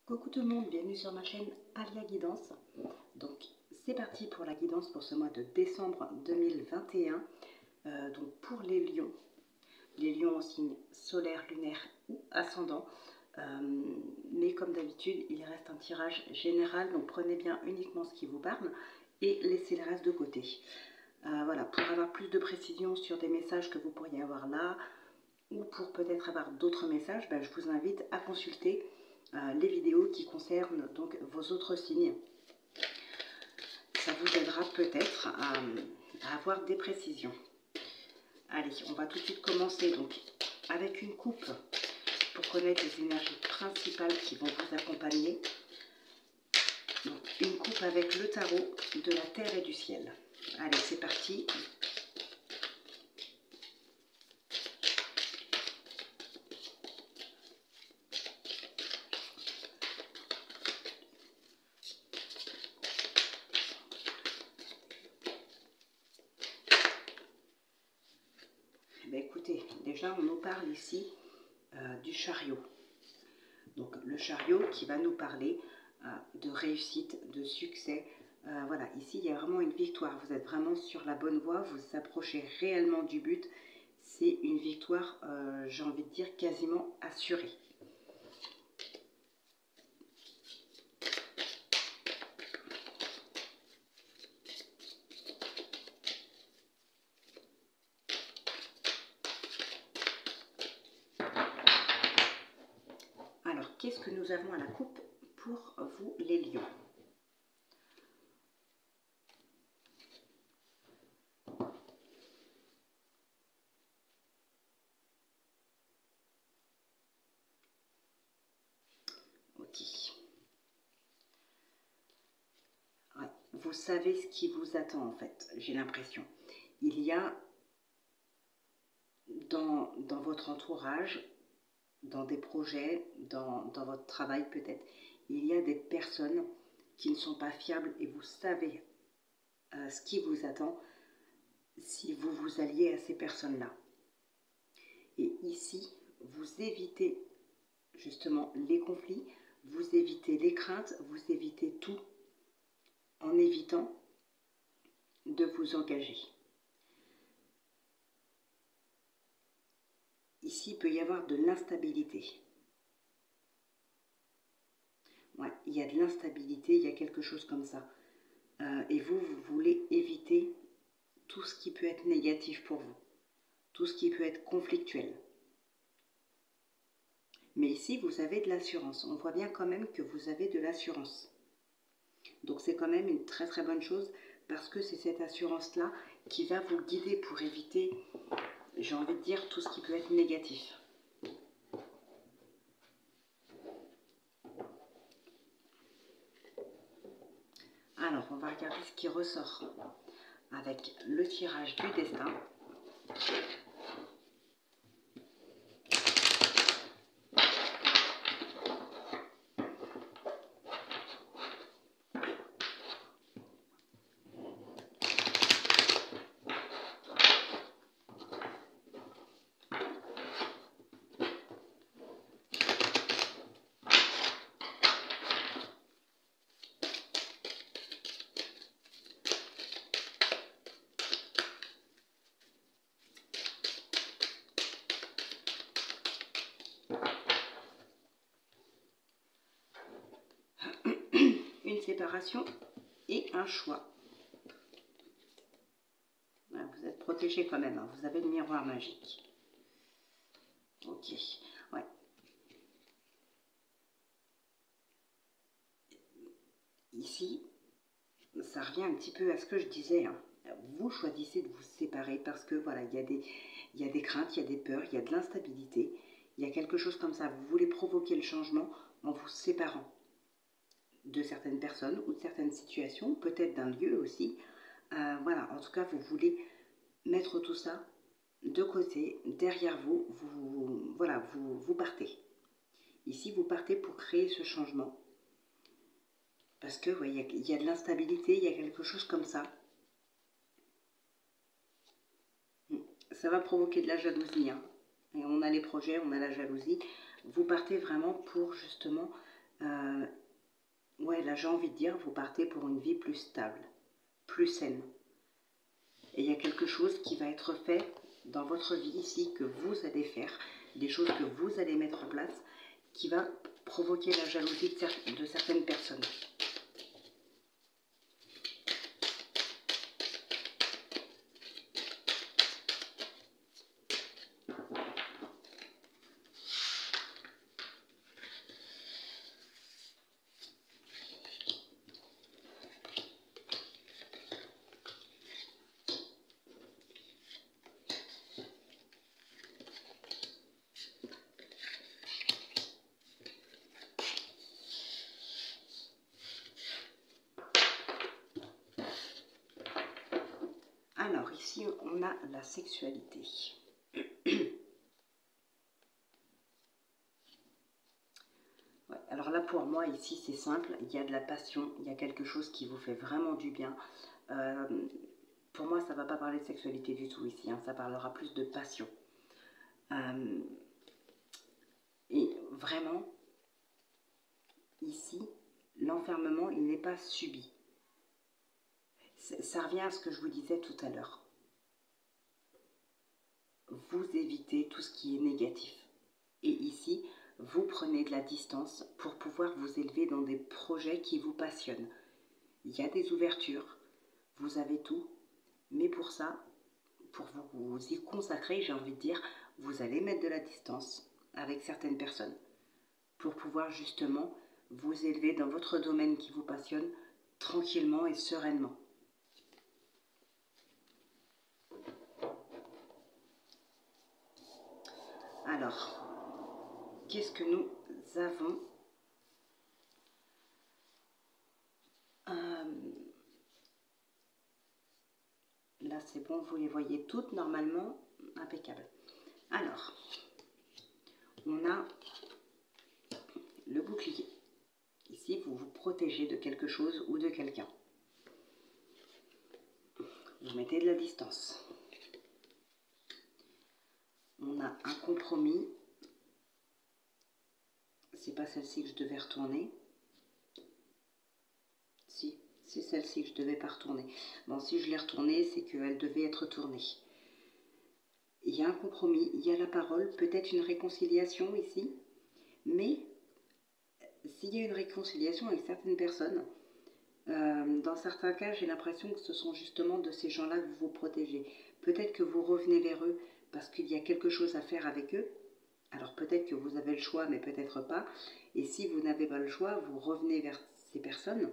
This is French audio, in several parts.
Coucou tout le monde, bienvenue sur ma chaîne Alia Guidance. Donc c'est parti pour la guidance pour ce mois de décembre 2021. Donc pour les lions en signe solaire, lunaire ou ascendant. Mais comme d'habitude, il reste un tirage général, donc prenez bien uniquement ce qui vous parle et laissez le reste de côté. Voilà, pour avoir plus de précision sur des messages que vous pourriez avoir là, ou pour peut-être avoir d'autres messages, je vous invite à consulter les vidéos qui concernent donc vos autres signes. Ça vous aidera peut-être à avoir des précisions. Allez, on va tout de suite commencer donc avec une coupe pour connaître les énergies principales qui vont vous accompagner. Donc, une coupe avec le tarot de la terre et du ciel. Allez, c'est parti. Écoutez, déjà on nous parle ici du chariot. Donc le chariot qui va nous parler de réussite, de succès. Voilà, ici il y a vraiment une victoire. Vous êtes vraiment sur la bonne voie, vous approchez réellement du but. C'est une victoire, j'ai envie de dire, quasiment assurée. Alors, qu'est-ce que nous avons à la coupe pour vous, les lions? Ok. Ouais, vous savez ce qui vous attend, en fait, j'ai l'impression. Il y a dans votre entourage, dans des projets, dans votre travail peut-être, il y a des personnes qui ne sont pas fiables et vous savez ce qui vous attend si vous vous alliez à ces personnes-là. Et ici, vous évitez justement les conflits, vous évitez les craintes, vous évitez tout en évitant de vous engager. Ici, il peut y avoir de l'instabilité. Ouais, il y a de l'instabilité, il y a quelque chose comme ça. Et vous voulez éviter tout ce qui peut être négatif pour vous, tout ce qui peut être conflictuel. Mais ici, vous avez de l'assurance. On voit bien quand même que vous avez de l'assurance. Donc c'est quand même une très très bonne chose parce que c'est cette assurance-là qui va vous guider pour éviter, j'ai envie de dire, tout ce qui peut être négatif. Alors, on va regarder ce qui ressort avec le tirage du destin. Une séparation et un choix. Voilà, vous êtes protégé quand même, hein. Vous avez le miroir magique. Ok, ouais. Ici, ça revient un petit peu à ce que je disais, hein. Vous choisissez de vous séparer parce que voilà, il y a des craintes, il y a des peurs, il y a de l'instabilité, il y a quelque chose comme ça. Vous voulez provoquer le changement en vous séparant de certaines personnes ou de certaines situations, peut-être d'un lieu aussi. Voilà, en tout cas, vous voulez mettre tout ça de côté, derrière vous, voilà, vous partez. Ici, vous partez pour créer ce changement. Parce que, ouais, il y a de l'instabilité, il y a quelque chose comme ça. Ça va provoquer de la jalousie, hein. Et on a les projets, on a la jalousie. Vous partez vraiment pour justement ouais, là j'ai envie de dire, vous partez pour une vie plus stable, plus saine. Et il y a quelque chose qui va être fait dans votre vie ici, que vous allez faire, des choses que vous allez mettre en place, qui va provoquer la jalousie de certaines personnes. Alors ici, on a la sexualité. Ouais, alors là, pour moi, ici, c'est simple. Il y a de la passion, il y a quelque chose qui vous fait vraiment du bien. Pour moi, ça ne va pas parler de sexualité du tout ici. Hein, ça parlera plus de passion. Et vraiment, ici, l'enfermement, il n'est pas subi. Ça revient à ce que je vous disais tout à l'heure. Vous évitez tout ce qui est négatif. Et ici, vous prenez de la distance pour pouvoir vous élever dans des projets qui vous passionnent. Il y a des ouvertures, vous avez tout, mais pour ça, pour vous y consacrer, j'ai envie de dire, vous allez mettre de la distance avec certaines personnes pour pouvoir justement vous élever dans votre domaine qui vous passionne tranquillement et sereinement. Alors, qu'est-ce que nous avons? Là, c'est bon, vous les voyez toutes normalement, impeccable. Alors, on a le bouclier. Ici, vous vous protégez de quelque chose ou de quelqu'un. Vous mettez de la distance. On a un compromis. C'est pas celle-ci que je devais retourner. Si, c'est celle-ci que je devais pas retourner. Bon, si je l'ai retournée, c'est qu'elle devait être tournée. Il y a un compromis, il y a la parole, peut-être une réconciliation ici, mais s'il y a une réconciliation avec certaines personnes, dans certains cas, j'ai l'impression que ce sont justement de ces gens-là que vous vous protégez. Peut-être que vous revenez vers eux parce qu'il y a quelque chose à faire avec eux. Alors peut-être que vous avez le choix, mais peut-être pas. Et si vous n'avez pas le choix, vous revenez vers ces personnes,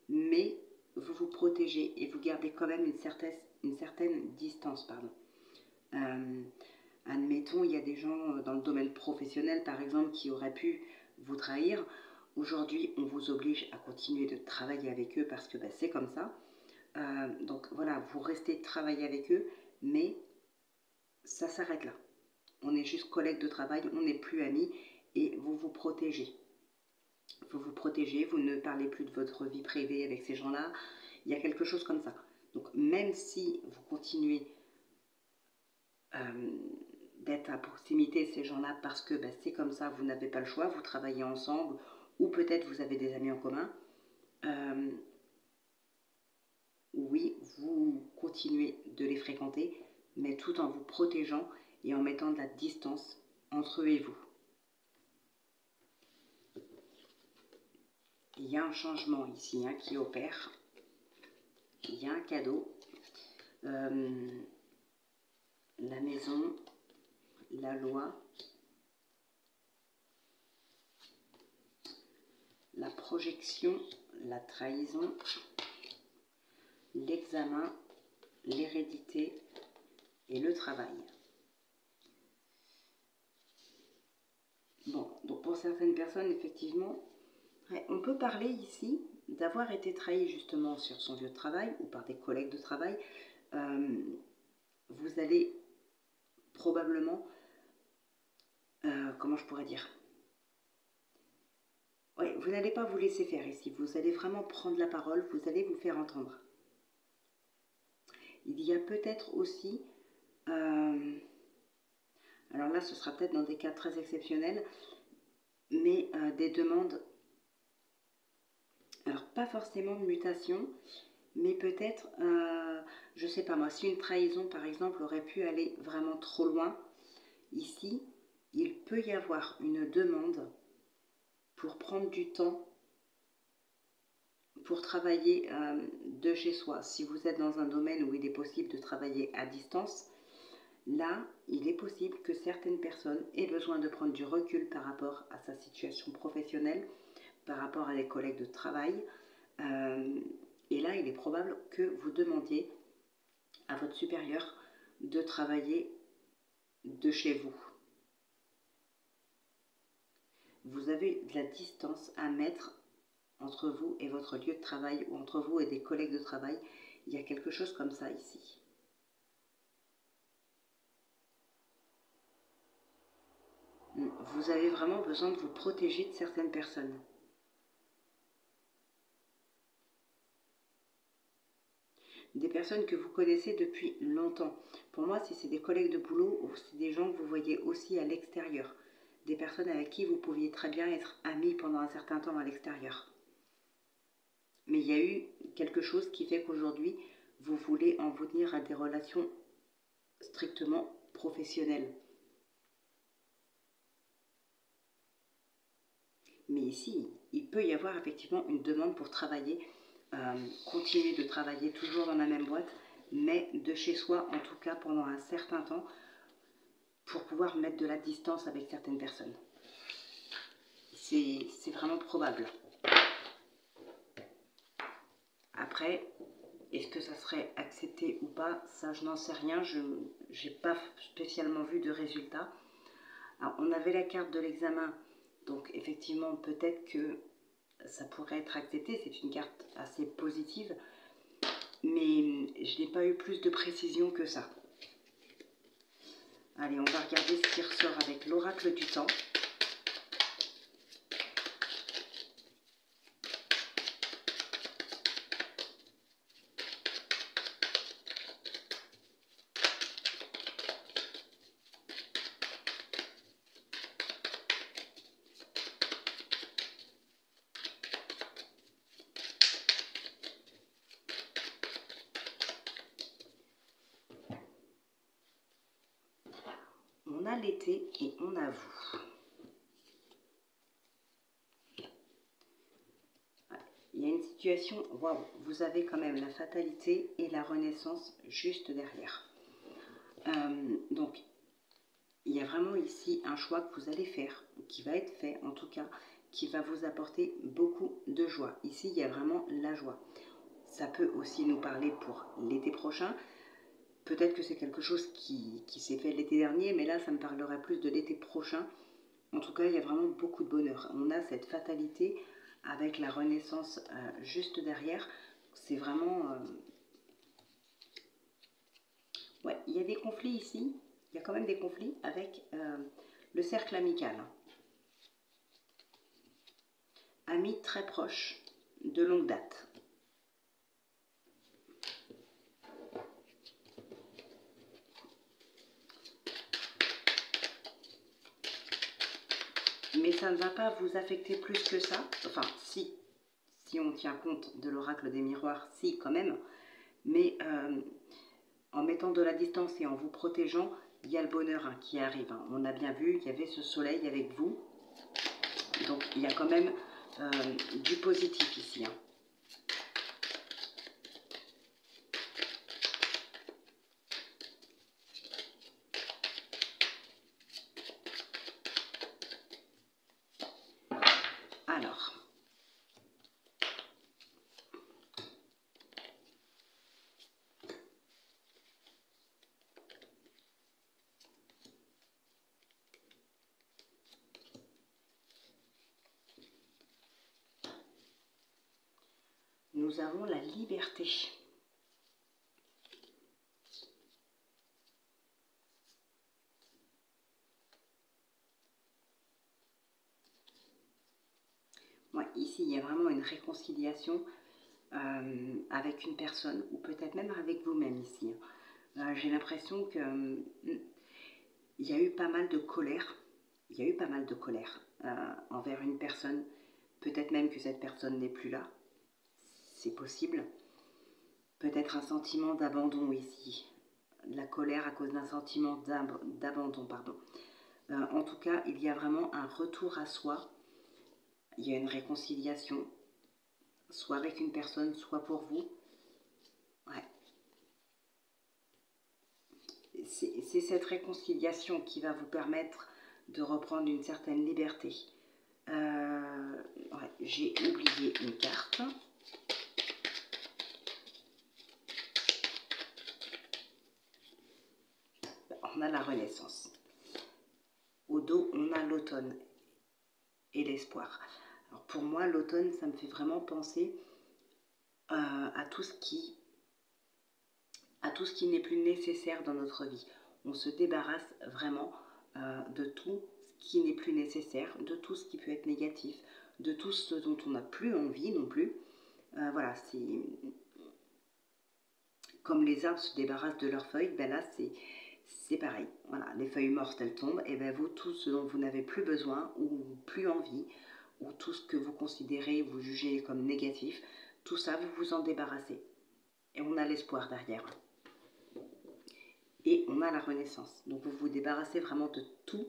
mais vous vous protégez et vous gardez quand même une certaine distance. Admettons, il y a des gens dans le domaine professionnel, par exemple, qui auraient pu vous trahir. Aujourd'hui, on vous oblige à continuer de travailler avec eux parce que c'est comme ça. Donc voilà, vous restez travailler avec eux, mais ça s'arrête là. On est juste collègues de travail, on n'est plus amis et vous vous protégez. Vous vous protégez, vous ne parlez plus de votre vie privée avec ces gens-là. Il y a quelque chose comme ça. Donc même si vous continuez d'être à proximité de ces gens-là parce que c'est comme ça, vous n'avez pas le choix, vous travaillez ensemble ou peut-être vous avez des amis en commun. Oui, vous continuez de les fréquenter, mais tout en vous protégeant et en mettant de la distance entre eux et vous. Il y a un changement ici qui opère. Il y a un cadeau. La maison, la loi, la projection, la trahison, l'examen, l'hérédité et le travail. Bon, donc pour certaines personnes, effectivement, on peut parler ici d'avoir été trahi justement sur son lieu de travail ou par des collègues de travail. Vous allez probablement, comment je pourrais dire, vous n'allez pas vous laisser faire ici, vous allez vraiment prendre la parole, vous allez vous faire entendre. Il y a peut-être aussi, alors là ce sera peut-être dans des cas très exceptionnels, mais des demandes pas forcément de mutation, mais peut-être, je sais pas moi, si une trahison par exemple aurait pu aller vraiment trop loin, ici, il peut y avoir une demande pour prendre du temps pour travailler de chez soi. Si vous êtes dans un domaine où il est possible de travailler à distance, là, il est possible que certaines personnes aient besoin de prendre du recul par rapport à sa situation professionnelle, par rapport à des collègues de travail. Et là, il est probable que vous demandiez à votre supérieur de travailler de chez vous. Vous avez de la distance à mettre entre vous et votre lieu de travail ou entre vous et des collègues de travail. Il y a quelque chose comme ça ici. Vous avez vraiment besoin de vous protéger de certaines personnes. Des personnes que vous connaissez depuis longtemps. Pour moi, si c'est des collègues de boulot ou c'est des gens que vous voyez aussi à l'extérieur. Des personnes avec qui vous pouviez très bien être amis pendant un certain temps à l'extérieur. Mais il y a eu quelque chose qui fait qu'aujourd'hui, vous voulez en vous tenir à des relations strictement professionnelles. Mais ici, il peut y avoir effectivement une demande pour travailler, continuer de travailler toujours dans la même boîte, mais de chez soi, en tout cas pendant un certain temps, pour pouvoir mettre de la distance avec certaines personnes. C'est vraiment probable. Après, est-ce que ça serait accepté ou pas? Ça, je n'en sais rien. Je n'ai pas spécialement vu de résultat. Alors, on avait la carte de l'examen. Donc, effectivement, peut-être que ça pourrait être accepté. C'est une carte assez positive. Mais je n'ai pas eu plus de précision que ça. Allez, on va regarder ce qui ressort avec l'oracle du temps. On a l'été et on a vous. Il y a une situation, waouh, vous avez quand même la fatalité et la renaissance juste derrière. Donc, il y a vraiment ici un choix que vous allez faire, qui va être fait en tout cas, qui va vous apporter beaucoup de joie. Ici, il y a vraiment la joie. Ça peut aussi nous parler pour l'été prochain. Peut-être que c'est quelque chose qui s'est fait l'été dernier, mais là, ça me parlerait plus de l'été prochain. En tout cas, il y a vraiment beaucoup de bonheur. On a cette fatalité avec la renaissance juste derrière. C'est vraiment... Ouais, il y a des conflits ici. Il y a quand même des conflits avec le cercle amical. Amis très proches, de longue date. Mais ça ne va pas vous affecter plus que ça. Enfin, si on tient compte de l'oracle des miroirs, si quand même. Mais en mettant de la distance et en vous protégeant, il y a le bonheur qui arrive. On a bien vu, il y avait ce soleil avec vous. Donc il y a quand même du positif ici. Alors, nous avons la liberté. Ouais, ici, il y a vraiment une réconciliation avec une personne, ou peut-être même avec vous-même ici. J'ai l'impression que il y a eu pas mal de colère. Il y a eu pas mal de colère envers une personne. Peut-être même que cette personne n'est plus là. c'est possible. Peut-être un sentiment d'abandon ici. La colère à cause d'un sentiment d'abandon, pardon. En tout cas, il y a vraiment un retour à soi. Il y a une réconciliation, soit avec une personne, soit pour vous. Ouais. C'est cette réconciliation qui va vous permettre de reprendre une certaine liberté. Ouais, j'ai oublié une carte. On a la Renaissance. Au dos, on a l'automne et l'espoir. Alors pour moi, l'automne, ça me fait vraiment penser à tout ce qui n'est plus nécessaire dans notre vie. On se débarrasse vraiment de tout ce qui n'est plus nécessaire, de tout ce qui peut être négatif, de tout ce dont on n'a plus envie non plus. Voilà, c'est comme les arbres se débarrassent de leurs feuilles, ben là c'est pareil. Voilà, les feuilles mortes elles tombent, et ben vous, tout ce dont vous n'avez plus besoin ou plus envie, ou tout ce que vous considérez, vous jugez comme négatif, tout ça vous vous en débarrassez. Et on a l'espoir derrière. Et on a la Renaissance. Donc vous vous débarrassez vraiment de tout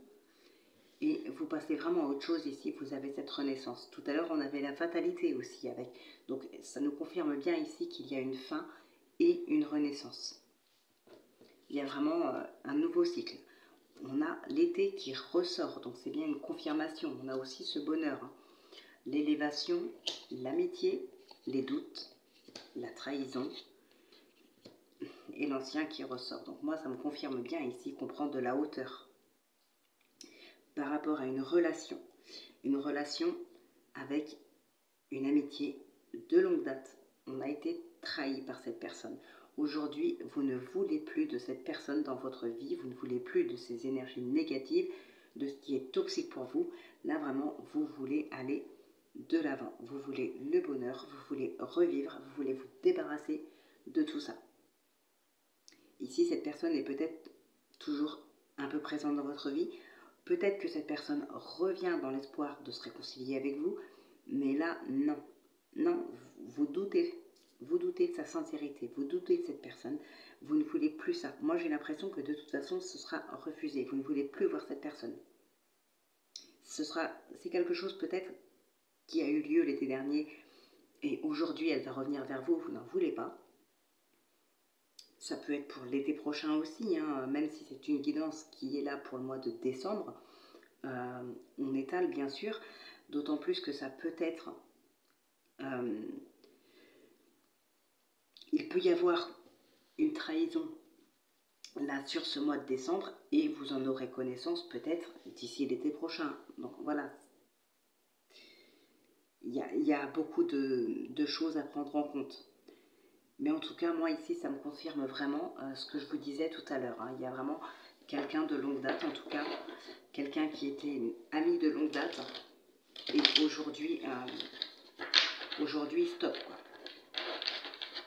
et vous passez vraiment à autre chose ici. Vous avez cette Renaissance. Tout à l'heure on avait la fatalité aussi avec. Donc ça nous confirme bien ici qu'il y a une fin et une Renaissance. Il y a vraiment un nouveau cycle. On a l'été qui ressort. Donc c'est bien une confirmation. On a aussi ce bonheur. Hein. L'élévation, l'amitié, les doutes, la trahison. Et l'ancien qui ressort. Donc moi, ça me confirme bien ici qu'on prend de la hauteur par rapport à une relation avec une amitié de longue date. On a été trahi par cette personne. Aujourd'hui, vous ne voulez plus de cette personne dans votre vie, vous ne voulez plus de ces énergies négatives, de ce qui est toxique pour vous. Là, vraiment, vous voulez aller de l'avant. Vous voulez le bonheur, vous voulez revivre, vous voulez vous débarrasser de tout ça. Ici, cette personne est peut-être toujours un peu présente dans votre vie. Peut-être que cette personne revient dans l'espoir de se réconcilier avec vous. Mais là, non. Non, vous doutez de sa sincérité. Vous doutez de cette personne. Vous ne voulez plus ça. Moi, j'ai l'impression que de toute façon, ce sera refusé. Vous ne voulez plus voir cette personne. C'est quelque chose peut-être qui a eu lieu l'été dernier. Et aujourd'hui, elle va revenir vers vous. Vous n'en voulez pas. Ça peut être pour l'été prochain aussi, hein, même si c'est une guidance qui est là pour le mois de décembre. On étale bien sûr, d'autant plus que ça peut être... il peut y avoir une trahison là sur ce mois de décembre et vous en aurez connaissance peut-être d'ici l'été prochain. Donc voilà, il y a beaucoup de choses à prendre en compte. Mais en tout cas, moi ici, ça me confirme vraiment ce que je vous disais tout à l'heure. Hein. Il y a vraiment quelqu'un de longue date, en tout cas, quelqu'un qui était une amie de longue date. Et aujourd'hui, stop. Quoi.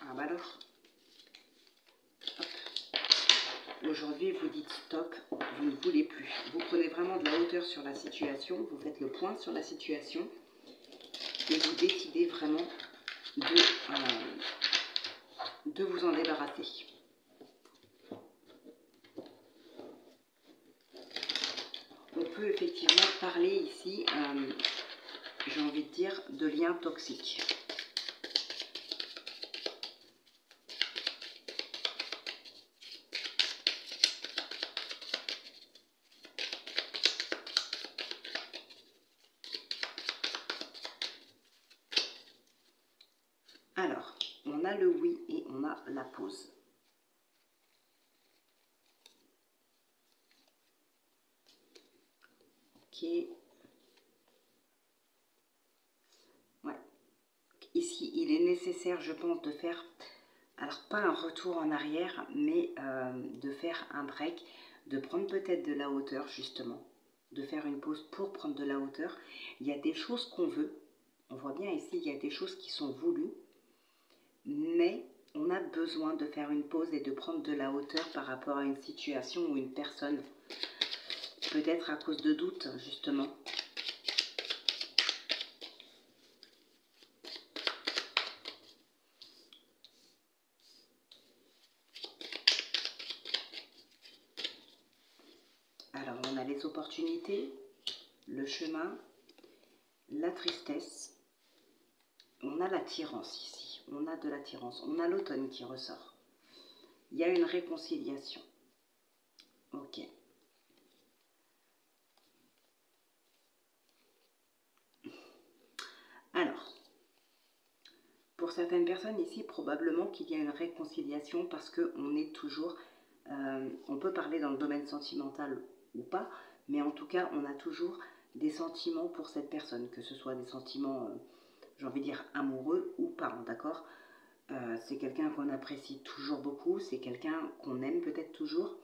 Ah bah alors, aujourd'hui, vous dites stop, vous ne voulez plus. Vous prenez vraiment de la hauteur sur la situation, vous faites le point sur la situation et vous décidez vraiment de vous en débarrasser. On peut effectivement parler ici, j'ai envie de dire, de liens toxiques. Alors, on a le oui et on a la pause. Ok. Ouais. Ici, il est nécessaire, je pense, de faire, alors pas un retour en arrière, mais de faire un break, de prendre peut-être de la hauteur, justement, de faire une pause pour prendre de la hauteur. Il y a des choses qu'on veut, on voit bien ici, il y a des choses qui sont voulues, mais on a besoin de faire une pause et de prendre de la hauteur par rapport à une situation ou une personne. Peut-être à cause de doutes, justement. l'opportunité, le chemin, la tristesse. On a l'attirance ici, on a de l'attirance, on a l'automne qui ressort. Il y a une réconciliation. Ok. Alors, pour certaines personnes ici, probablement qu'il y a une réconciliation parce qu'on est toujours, on peut parler dans le domaine sentimental ou pas, mais en tout cas, on a toujours des sentiments pour cette personne, que ce soit des sentiments, j'ai envie de dire, amoureux ou pas, d'accord ? C'est quelqu'un qu'on apprécie toujours beaucoup, c'est quelqu'un qu'on aime peut-être toujours,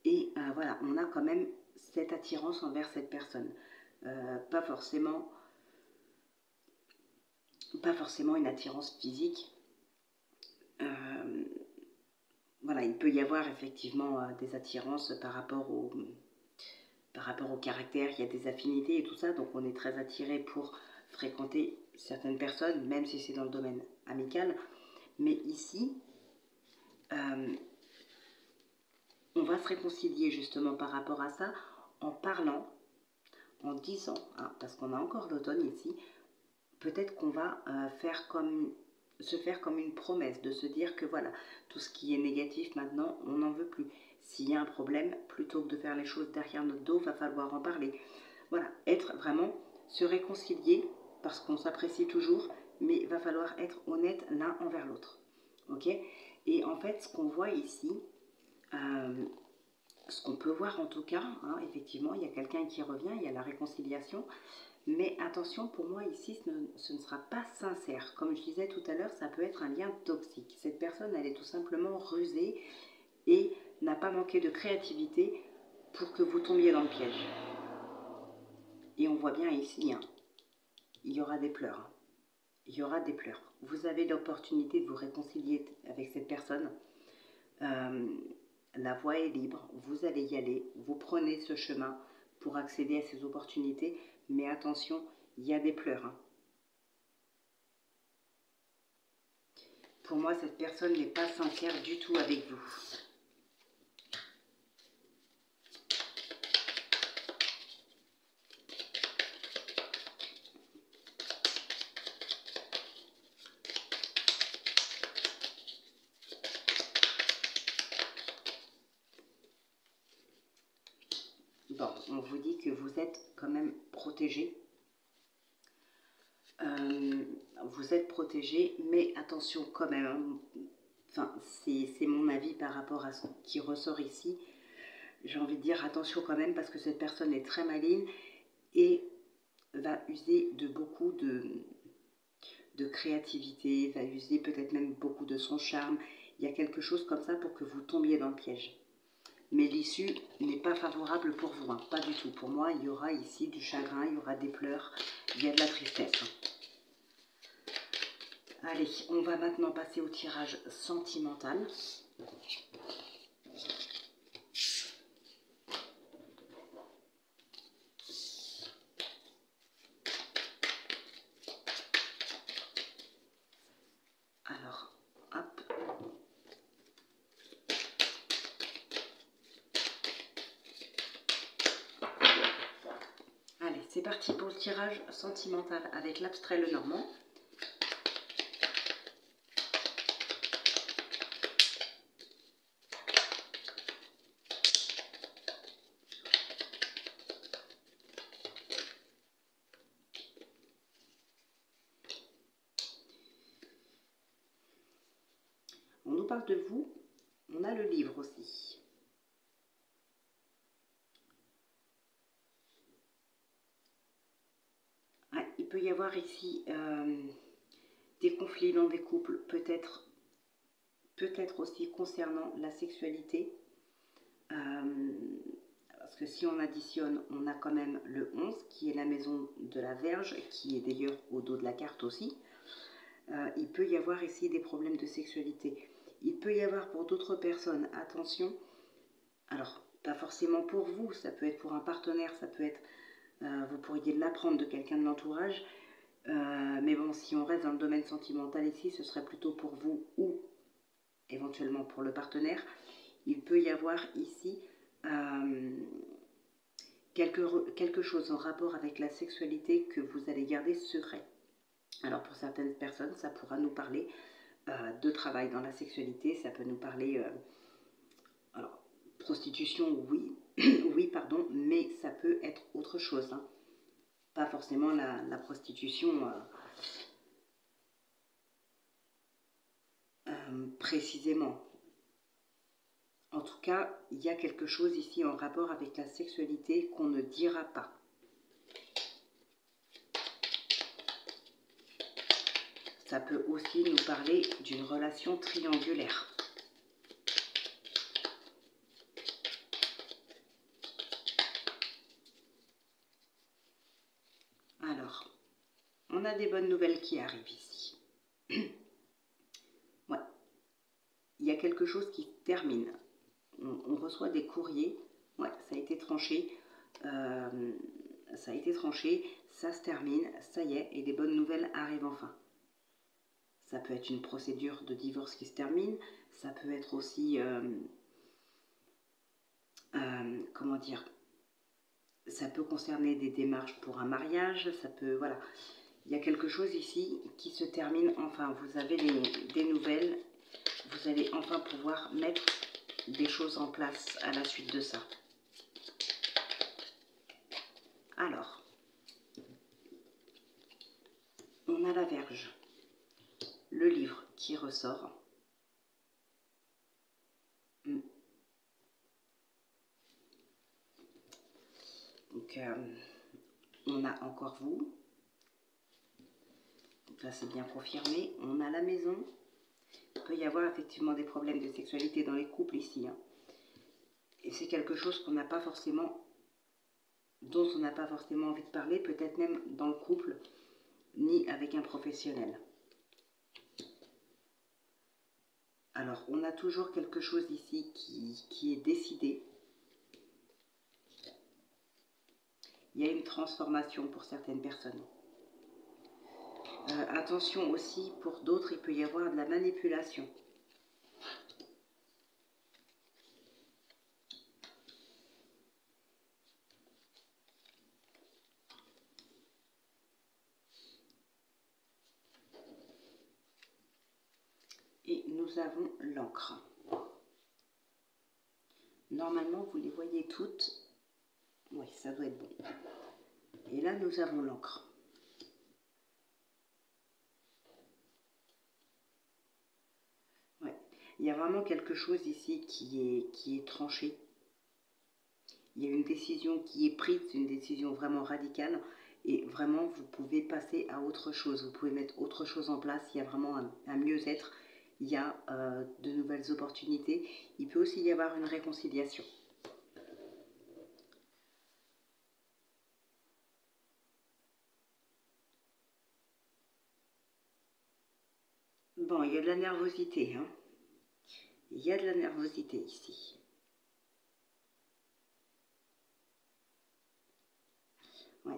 et voilà, on a quand même cette attirance envers cette personne. Pas forcément une attirance physique. Voilà, il peut y avoir effectivement des attirances par rapport au caractère, il y a des affinités et tout ça, donc on est très attiré pour fréquenter certaines personnes, même si c'est dans le domaine amical. Mais ici, on va se réconcilier justement par rapport à ça en parlant, en disant, hein, parce qu'on a encore l'automne ici, peut-être qu'on va se faire comme une promesse, de se dire que voilà, tout ce qui est négatif maintenant, on n'en veut plus. S'il y a un problème, plutôt que de faire les choses derrière notre dos, va falloir en parler. Voilà, être vraiment, se réconcilier, parce qu'on s'apprécie toujours, mais il va falloir être honnête l'un envers l'autre. Ok ? Et en fait, ce qu'on voit ici, ce qu'on peut voir en tout cas, hein, effectivement, il y a quelqu'un qui revient, il y a la réconciliation, mais attention, pour moi ici, ce ne sera pas sincère. Comme je disais tout à l'heure, ça peut être un lien toxique. Cette personne, elle est tout simplement rusée et n'a pas manqué de créativité pour que vous tombiez dans le piège. Et on voit bien ici, hein, il y aura des pleurs. Il y aura des pleurs. Vous avez l'opportunité de vous réconcilier avec cette personne. La voie est libre, vous allez y aller, vous prenez ce chemin pour accéder à ces opportunités, mais attention, il y a des pleurs. Hein. Pour moi, cette personne n'est pas sincère du tout avec vous. Bon, on vous dit que vous êtes quand même protégé. Vous êtes protégé, mais attention quand même. Hein. Enfin, c'est mon avis par rapport à ce qui ressort ici. J'ai envie de dire attention quand même parce que cette personne est très maligne et va user de beaucoup de créativité, va user peut-être même beaucoup de son charme. Il y a quelque chose comme ça pour que vous tombiez dans le piège. Mais l'issue n'est pas favorable pour vous, hein, pas du tout. Pour moi, il y aura ici du chagrin, il y aura des pleurs, il y a de la tristesse. Allez, on va maintenant passer au tirage sentimental. Alors, hop. Allez, c'est parti pour le tirage sentimental avec l'abstrait Lenormand. On nous parle de vous, on a le livre aussi. Ah, il peut y avoir ici des conflits dans des couples, peut-être aussi concernant la sexualité. Parce que si on additionne, on a quand même le 11 qui est la maison de la Vierge, qui est d'ailleurs au dos de la carte aussi. Il peut y avoir ici des problèmes de sexualité. Il peut y avoir pour d'autres personnes, attention, alors pas forcément pour vous, ça peut être pour un partenaire, ça peut être, vous pourriez l'apprendre de quelqu'un de l'entourage, mais bon, si on reste dans le domaine sentimental ici, ce serait plutôt pour vous ou éventuellement pour le partenaire. Il peut y avoir ici quelque chose en rapport avec la sexualité que vous allez garder secret. Alors pour certaines personnes, ça pourra nous parler de travail dans la sexualité, ça peut nous parler, alors prostitution, oui, oui, pardon, mais ça peut être autre chose, hein. Pas forcément la prostitution précisément. En tout cas, il y a quelque chose ici en rapport avec la sexualité qu'on ne dira pas. Ça peut aussi nous parler d'une relation triangulaire. Alors, on a des bonnes nouvelles qui arrivent ici. Ouais. Il y a quelque chose qui termine. On reçoit des courriers. Ouais, ça a été tranché. Ça a été tranché. Ça se termine. Ça y est. Et des bonnes nouvelles arrivent enfin. Ça peut être une procédure de divorce qui se termine. Ça peut être aussi... comment dire, ça peut concerner des démarches pour un mariage, ça peut, voilà, il y a quelque chose ici qui se termine, enfin, vous avez des nouvelles, vous allez enfin pouvoir mettre des choses en place à la suite de ça. Alors, on a la Vierge, le livre qui ressort. Donc, on a encore vous. Donc là, c'est bien confirmé. On a la maison. Il peut y avoir effectivement des problèmes de sexualité dans les couples ici, hein. Et c'est quelque chose qu'on n'a pas forcément, dont on n'a pas forcément envie de parler, peut-être même dans le couple, ni avec un professionnel. Alors, on a toujours quelque chose ici qui est décidé. Il y a une transformation pour certaines personnes. Attention aussi, pour d'autres, il peut y avoir de la manipulation. Et nous avons l'encre. Normalement, vous les voyez toutes. Oui, ça doit être bon. Et là, nous avons l'encre. Ouais. Il y a vraiment quelque chose ici qui est tranché. Il y a une décision qui est prise, une décision vraiment radicale. Et vraiment, vous pouvez passer à autre chose. Vous pouvez mettre autre chose en place. Il y a vraiment un mieux-être. Il y a de nouvelles opportunités. Il peut aussi y avoir une réconciliation. Bon, il y a de la nervosité, hein. Il y a de la nervosité ici. Ouais.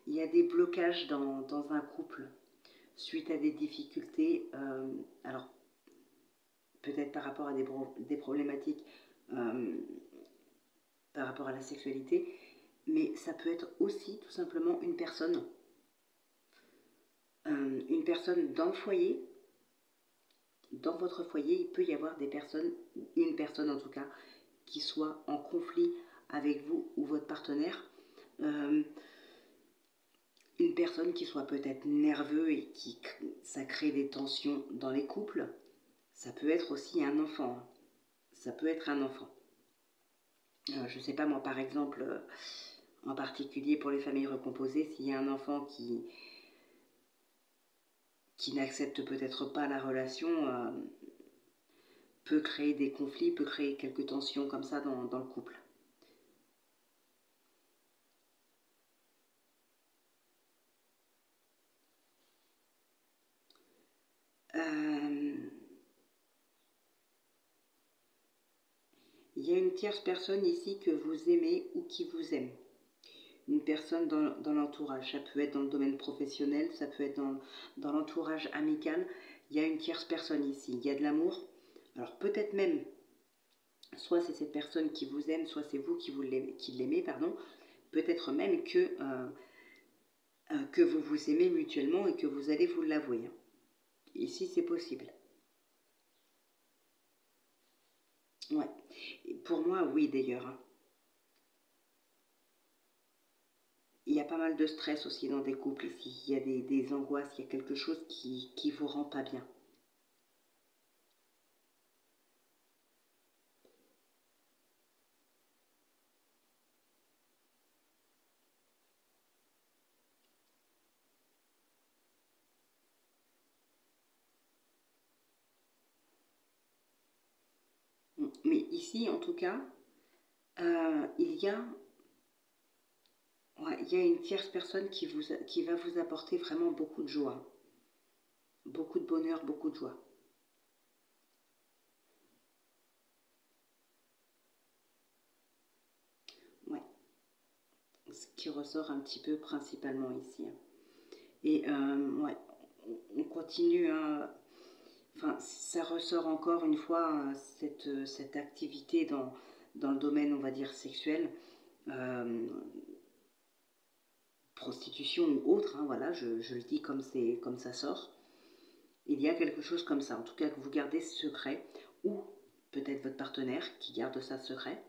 Il y a des blocages dans un couple suite à des difficultés. Alors, peut-être par rapport à des problématiques par rapport à la sexualité, mais ça peut être aussi tout simplement une personne dans le foyer. Dans votre foyer, il peut y avoir des personnes, une personne en tout cas, qui soit en conflit avec vous ou votre partenaire. Une personne qui soit peut-être nerveux et ça crée des tensions dans les couples. Ça peut être aussi un enfant. Ça peut être un enfant. Je ne sais pas moi, par exemple, en particulier pour les familles recomposées, s'il y a un enfant qui n'accepte peut-être pas la relation, peut créer des conflits, peut créer quelques tensions comme ça dans le couple. Il y a une tierce personne ici que vous aimez ou qui vous aime. Une personne dans l'entourage. Ça peut être dans le domaine professionnel, ça peut être dans l'entourage amical. Il y a une tierce personne ici. Il y a de l'amour. Alors peut-être même, soit c'est cette personne qui vous aime, soit c'est vous qui l'aimez, pardon. peut-être même que vous vous aimez mutuellement et que vous allez vous l'avouer. Hein. Ici, c'est possible. Ouais. Et pour moi, oui, d'ailleurs. Hein. Il y a pas mal de stress aussi dans des couples ici. Il y a des angoisses, il y a quelque chose qui vous rend pas bien. Mais ici, en tout cas, il y a, ouais, il y a une tierce personne qui va vous apporter vraiment beaucoup de joie, beaucoup de bonheur, beaucoup de joie. Ouais, ce qui ressort un petit peu principalement ici. Hein. Et ouais, on continue. Hein, enfin, ça ressort encore une fois cette activité dans le domaine, on va dire, sexuel. Euh, Prostitution ou autre, hein, voilà, je le dis comme ça sort. Il y a quelque chose comme ça, en tout cas que vous gardez secret, ou peut-être votre partenaire qui garde ça secret.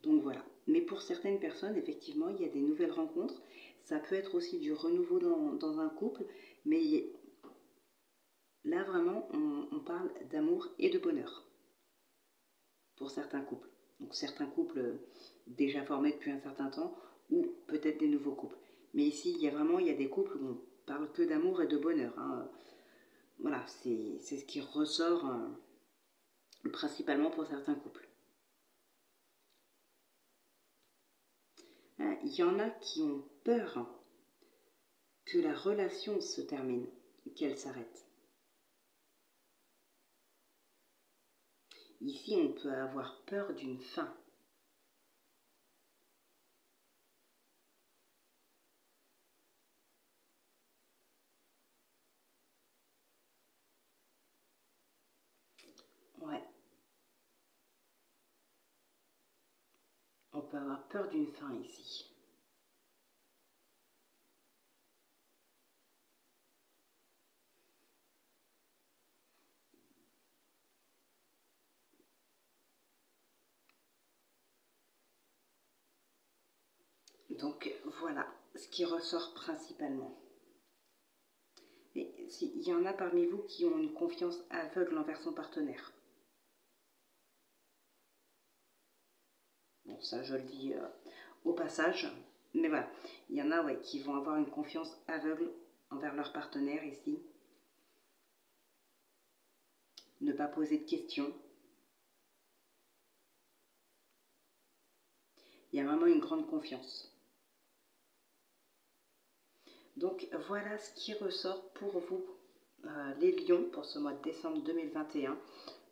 Donc voilà. Mais pour certaines personnes, effectivement, il y a des nouvelles rencontres. Ça peut être aussi du renouveau dans un couple, mais là vraiment, on parle d'amour et de bonheur pour certains couples. Donc certains couples déjà formés depuis un certain temps, ou peut-être des nouveaux couples. Mais ici, il y a des couples où on parle que d'amour et de bonheur. Hein. Voilà, c'est ce qui ressort principalement pour certains couples. Il y en a qui ont peur que la relation se termine, qu'elle s'arrête. Ici, on peut avoir peur d'une fin. Ouais, on peut avoir peur d'une fin ici. Donc voilà ce qui ressort principalement. Mais il y en a parmi vous qui ont une confiance aveugle envers son partenaire. Bon, ça je le dis au passage. Mais voilà, il y en a ouais, qui vont avoir une confiance aveugle envers leur partenaire ici. Ne pas poser de questions. Il y a vraiment une grande confiance. Donc voilà ce qui ressort pour vous, les lions, pour ce mois de décembre 2021.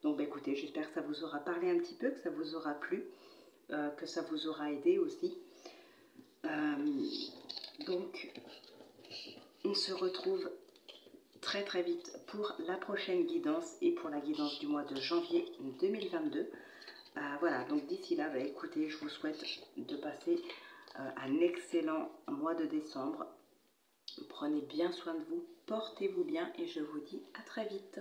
Donc bah, écoutez, j'espère que ça vous aura parlé un petit peu, que ça vous aura plu, que ça vous aura aidé aussi. Donc on se retrouve très très vite pour la prochaine guidance et pour la guidance du mois de janvier 2022. Voilà, donc d'ici là, bah, écoutez, je vous souhaite de passer un excellent mois de décembre. Prenez bien soin de vous, portez-vous bien et je vous dis à très vite.